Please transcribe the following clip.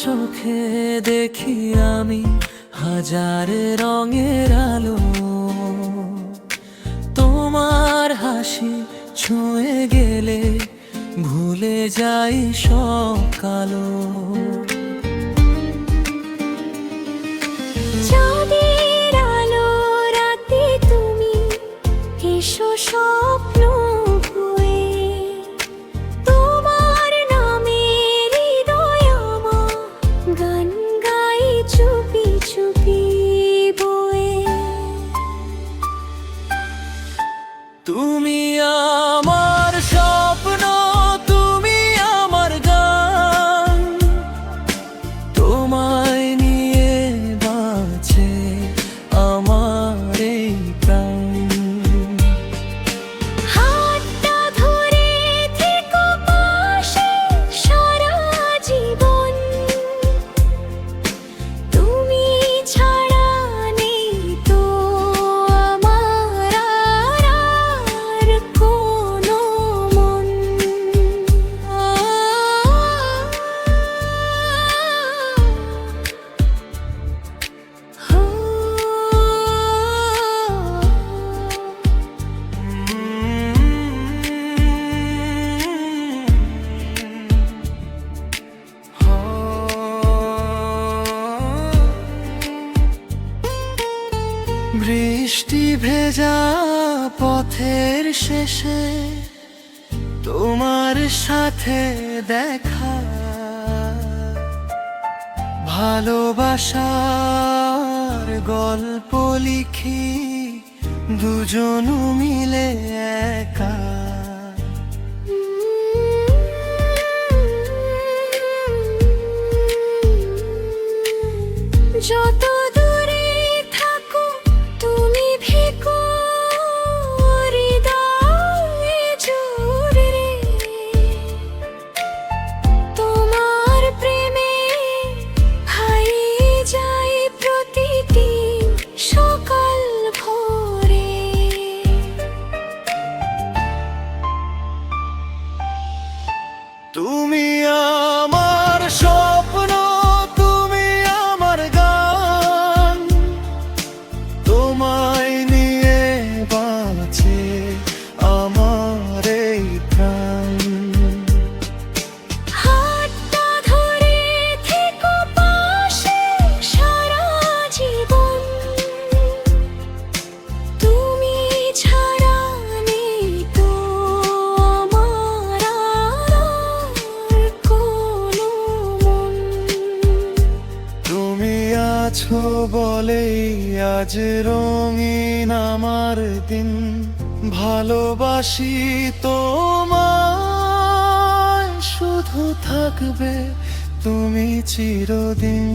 চোখে দেখি আমি হাজার রঙের আলো, তোমার হাসি ছুঁয়ে গেলে ভুলে যাই সব কালো। চাঁদের আলো রাতে তুমি এসো স্বপ্ন বয়ে, তোমার নামে হৃদয় আমার গান গাই চুপি চুপি বয়ে। তুমি আমার স্বপ্ন, তুমি আমার গান, তোমায় নিয়ে বাঁচে আমার এই প্রাণ। হাতটা ধরে থেকো পাশে সারা জীবন, তুমি ছাড়া নেই তো আমার আর কোনো মন। বৃষ্টি ভেজা পথের শেষে তোমার সাথে দেখা, ভালোবাসার গল্প লিখি দুজন মিলে একা। যত দূরে থাকো তুমি ভেকো হৃদয়ে জুড়ে, তোমার প্রেমে হারিয়ে যাই প্রতিটি সকাল ভোরে। তুমি আমার স্বপ্ন, তুমি আমার গান, তোমায় নিয়ে বাঁচে আমার এই প্রাণ। হাতটা ধরে থেকো পাশে সারা জীবন, তুমি ছাড়া নেই তো আমার আর কোনো মন। তুমি আছো বলেই আজ রঙিন আমার দিন, ভালোবাসি তোমায়, শুধু থাকবে তুমি চিরদিন।